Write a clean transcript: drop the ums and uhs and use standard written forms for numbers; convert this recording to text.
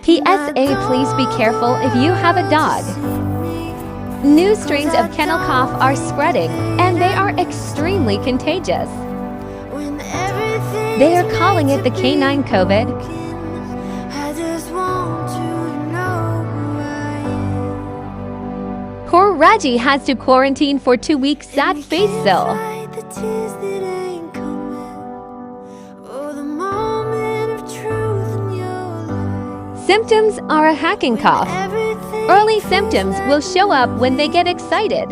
PSA: please be careful if you have a dog. New strains of kennel cough are spreading, and they are extremely contagious. They are calling it the canine COVID. Poor Reggie has to quarantine for 2 weeks. Sad face still. Symptoms are a hacking cough. Early symptoms will show up when they get excited.